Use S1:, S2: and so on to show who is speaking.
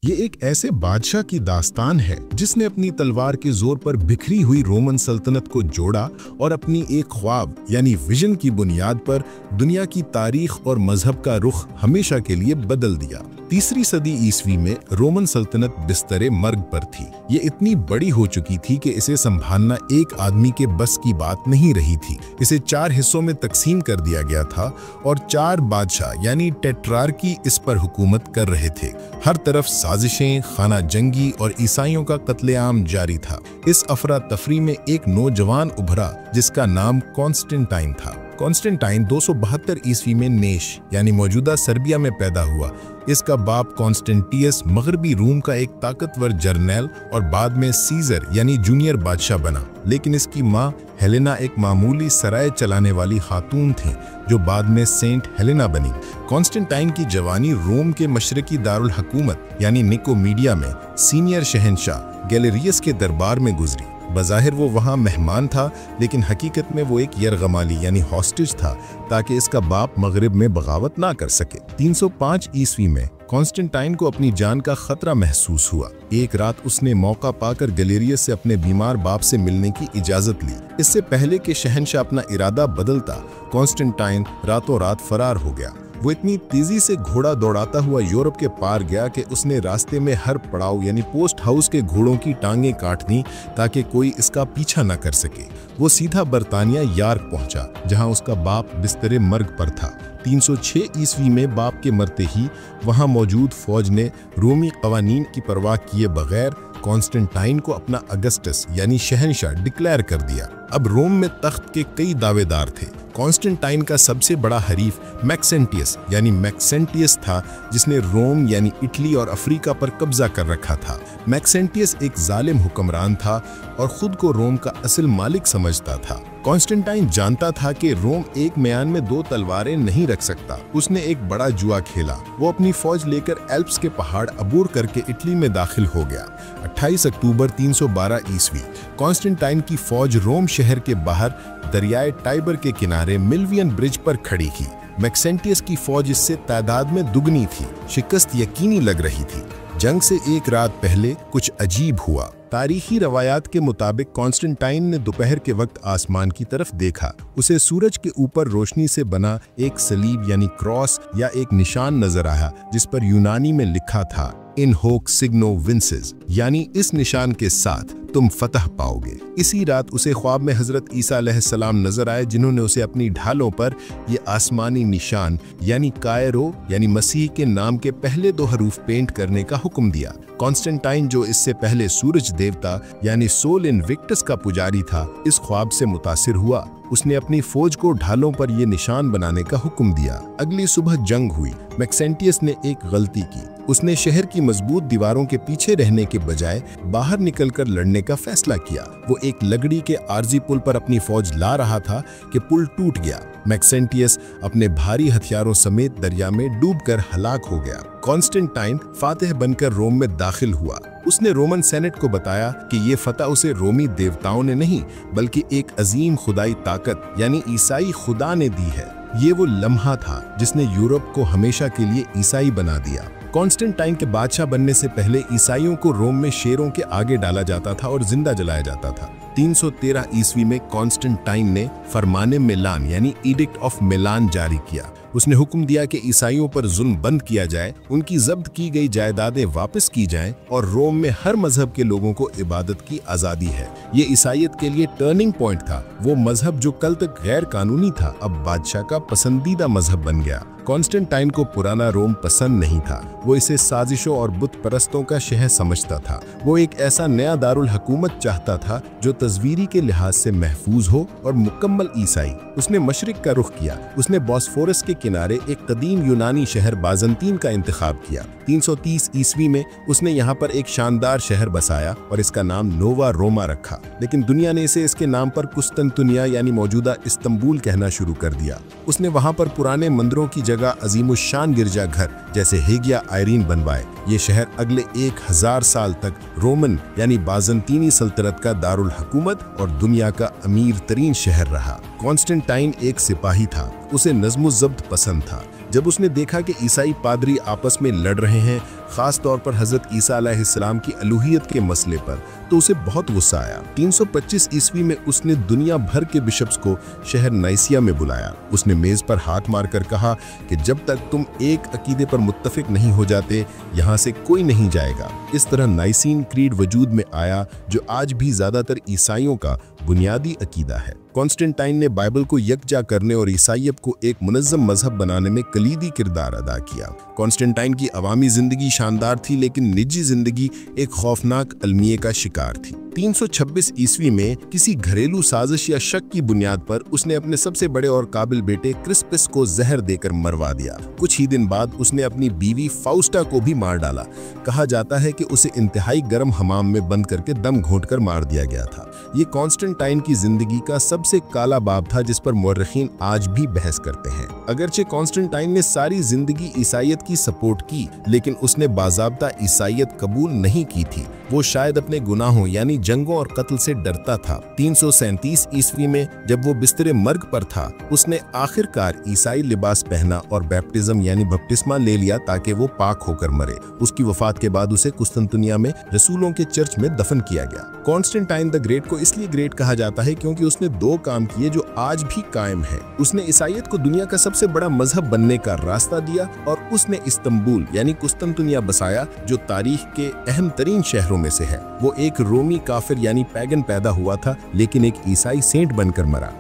S1: ये एक ऐसे बादशाह की दास्तान है जिसने अपनी तलवार के जोर पर बिखरी हुई रोमन सल्तनत को जोड़ा और अपनी एक ख्वाब यानी विजन की बुनियाद पर दुनिया की तारीख और मजहब का रुख हमेशा के लिए बदल दिया। तीसरी सदी ईस्वी में रोमन सल्तनत बिस्तरे मर्ग पर थी। ये इतनी बड़ी हो चुकी थी कि इसे संभालना एक आदमी के बस की बात नहीं रही थी। इसे 4 हिस्सों में तकसीम कर दिया गया था और 4 बादशाह यानी टेट्रार्की इस पर हुकूमत कर रहे थे। हर तरफ साजिशें, खाना जंगी और ईसाइयों का कत्लेआम जारी था। इस अफरा तफरी में एक नौजवान उभरा जिसका नाम कॉन्स्टेंटाइन था। कॉन्स्टेंटाइन 272 ईस्वी में नेश यानी मौजूदा सर्बिया में पैदा हुआ। इसका बाप कॉन्स्टेंटियस मगरबी रूम का एक ताकतवर जर्नैल और बाद में सीजर यानी जूनियर बादशाह बना, लेकिन इसकी माँ हेलेना एक मामूली सराय चलाने वाली खातून थी जो बाद में सेंट हेलेना बनी। कॉन्स्टेंटाइन की जवानी रोम के मशरकी दारुल हुकूमत यानी निकोमीडिया में सीनियर शहंशाह गैलेरियस के दरबार में गुजरी। बज़ाहिर वो वहाँ मेहमान था, लेकिन हकीकत में वो एक यरगमाली यानी हॉस्टेज था ताकि इसका बाप मगरिब में बगावत ना कर सके। 305 ईस्वी में कॉन्स्टेंटाइन को अपनी जान का खतरा महसूस हुआ। एक रात उसने मौका पाकर गैलेरियस से अपने बीमार बाप से मिलने की इजाजत ली। इससे पहले कि शहंशाह अपना इरादा बदलता, कॉन्स्टेंटाइन रातों रात फरार हो गया। वो इतनी तेजी से घोड़ा दौड़ाता हुआ यूरोप के पार गया कि उसने रास्ते में हर पड़ाव यानी पोस्ट हाउस के घोड़ों की टांगें काट दी ताकि कोई इसका पीछा न कर सके। वो सीधा बर्तानिया यार्क पहुंचा जहां उसका बाप बिस्तरे मर्ग पर था। 306 ईस्वी में बाप के मरते ही वहां मौजूद फौज ने रोमी कवानीन की परवाह किए बगैर कॉन्स्टेंटाइन को अपना अगस्टस यानी शहंशाह डिक्लेयर कर दिया। अब रोम में तख्त के कई दावेदार थे। कॉन्स्टेंटाइन का सबसे बड़ा हरीफ मैक्सेंटियस था जिसने रोम यानी इटली और अफ्रीका पर कब्जा कर रखा था। मैक्सेंटियस एक जालिम हुक्मरान था और खुद को रोम का असल मालिक समझता था। कॉन्स्टेंटाइन जानता था कि रोम एक म्यान में 2 तलवारें नहीं रख सकता। उसने एक बड़ा जुआ खेला। वो अपनी फौज लेकर एल्प्स के पहाड़ अबूर करके इटली में दाखिल हो गया। 28 अक्टूबर 312 ईस्वी कॉन्स्टेंटाइन की फौज रोम शहर के बाहर दरियाए टाइबर के किनारे मिल्वियन ब्रिज पर खड़ी थी। मैक्सेंटियस की फौज इससे तादाद में दुगनी थी। शिकस्त यकीनी लग रही थी। जंग से एक रात पहले कुछ अजीब हुआ। तारीखी रवायात के मुताबिक कॉन्स्टेंटाइन ने दोपहर के वक्त आसमान की तरफ देखा। उसे सूरज के ऊपर रोशनी से बना एक सलीब यानी क्रॉस या एक निशान नजर आया जिस पर यूनानी में लिखा था इन होक सिग्नो विंसेस, यानी इस निशान के साथ तुम फतह पाओगे। इसी रात उसे ख्वाब में हजरत ईसा अलैहिस्सलाम नजर आए जिन्होंने उसे अपनी ढालों पर ये आसमानी निशान यानी कायरो यानी मसीह के नाम के पहले 2 हरूफ पेंट करने का हुक्म दिया। कॉन्स्टेंटाइन जो इससे पहले सूरज देवता यानी सोल इनविक्टस का पुजारी था, इस ख्वाब से मुतासिर हुआ। उसने अपनी फौज को ढालों पर यह निशान बनाने का हुक्म दिया। अगली सुबह जंग हुई। मैक्सेंटियस ने एक गलती की। उसने शहर की मजबूत दीवारों के पीछे रहने के बजाय बाहर निकलकर लड़ने का फैसला किया। वो एक लकड़ी के आर्जी पुल पर अपनी फौज ला रहा था कि पुल टूट गया। मैक्सेंटियस अपने भारी हथियारों समेत दरिया में डूबकर हलाक हो गया। कॉन्स्टेंटाइन फातिह बनकर रोम में दाखिल हुआ। उसने रोमन सेनेट को बताया कि ये फतह उसे रोमी देवताओं ने नहीं बल्कि एक अजीम खुदाई ताकत यानी ईसाई खुदा ने दी है। ये वो लम्हा था जिसने यूरोप को हमेशा के लिए ईसाई बना दिया। कॉन्स्टेंटाइन के बादशाह बनने से पहले ईसाइयों को रोम में शेरों के आगे डाला जाता था और जिंदा जलाया जाता था। 313 ईस्वी में कॉन्स्टेंटाइन ने फरमाने मिलान यानी एडिक्ट ऑफ मिलान जारी किया। उसने हुक्म दिया कि ईसाइयों पर जुल्म बंद किया जाए, उनकी जब्त की गई जायदादें वापस की जाएं और रोम में हर मजहब के लोगों को इबादत की आज़ादी है। ये ईसाइयत के लिए टर्निंग पॉइंट था। वो मजहब जो कल तक गैर कानूनी था अब बादशाह का पसंदीदा मजहब बन गया। कॉन्स्टेंटाइन को पुराना रोम पसंद नहीं था। वो इसे साजिशों और बुत परस्तों का शहर समझता था। वो एक ऐसा नया दारुल हुकूमत चाहता था जो तस्वीरी के लिहाज से महफूज हो और मुकम्मल ईसाई। उसने मशरिक का रुख किया। उसने बॉस्फोरस के किनारे एक कदीम यूनानी शहर बाज़ंतीन का इंतखाब किया। 330 ईस्वी में उसने यहाँ पर एक शानदार शहर बसाया और इसका नाम नोवा रोमा रखा, लेकिन दुनिया ने इसे इसके नाम पर कुस्तंतुनिया यानी मौजूदा इस्तंबुल कहना शुरू कर दिया। उसने वहाँ पर पुराने मंदिरों की जगह अजीमुशान गिरजाघर जैसे हेगिया आयरीन बनवाए। ये शहर अगले 1000 साल तक रोमन यानी बाज़ंतीनी सल्तनत का दारुल हुकूमत और दुनिया का अमीर तरीन शहर रहा। कॉन्स्टेंटाइन एक सिपाही था। उसे नज़्म-ओ-ज़ब्त पसंद था। जब उसने देखा कि ईसाई पादरी आपस में लड़ रहे हैं खास तौर पर हजरत ईसा अलैहिस्सलाम की अलूहियत के मसले पर, तो उसे बहुत गुस्सा आया। 325 ईस्वी में उसने दुनिया भर के बिशप्स को शहर नाइसिया में बुलाया। उसने मेज पर हाथ मारकर कहा कि जब तक तुम एक अकीदे पर मुत्तफिक नहीं हो जाते, यहाँ से कोई नहीं जाएगा। इस तरह नाइसीन क्रीड वजूद में आया, जो आज भी ज्यादातर ईसाइयों का बुनियादी अकीदा है। कॉन्स्टेंटाइन ने बाइबल को यकजा करने और ईसाइयत को एक मुनज़्ज़म मजहब बनाने में कलीदी किरदार अदा किया। कॉन्स्टेंटाइन की अवामी जिंदगी शानदार थी, लेकिन निजी जिंदगी एक खौफनाक अलमिये का शिकार थी। 326 ईस्वी में किसी घरेलू साजिश या शक की बुनियाद पर उसने अपने सबसे बड़े और काबिल बेटे क्रिस्पस को जहर देकर मरवा दिया। कुछ ही दिन बाद उसने अपनी बीवी फाउस्टा को भी मार डाला। कहा जाता है कि उसे इंतहाई गर्म हमाम में बंद करके दम घोंटकर मार दिया गया था। ये कॉन्स्टेंटाइन की जिंदगी का सबसे काला बाब था, जिस पर मुअर्रिखीन आज भी बहस करते हैं। अगरचे कॉन्स्टेंटाइन ने सारी जिंदगी ईसाइयत की सपोर्ट की, लेकिन उसने बाज़ाब्ता ईसाइयत कबूल नहीं की थी। वो शायद अपने गुनाहों यानी जंगों और कत्ल से डरता था। 337 ईस्वी में जब वो बिस्तरे मर्ग पर था, उसने आखिरकार ईसाई लिबास पहना और बैप्टिज्म यानी बपतिस्मा ले लिया ताकि वो पाक होकर मरे। उसकी वफात के बाद उसे कुस्तुनतुनिया में रसूलों के चर्च में दफन किया गया। कॉन्स्टेंटाइन द ग्रेट को इसलिए ग्रेट कहा जाता है क्योंकि उसने दो काम किए जो आज भी कायम है। उसने ईसाइयत को दुनिया का सबसे बड़ा मजहब बनने का रास्ता दिया, और उसने इस्तांबुल यानी कुस्तुनतुनिया बसाया, जो तारीख के अहम तरीन शहरों में से है। वो एक रोमी काफिर यानी पैगन पैदा हुआ था, लेकिन एक ईसाई सेंट बनकर मरा।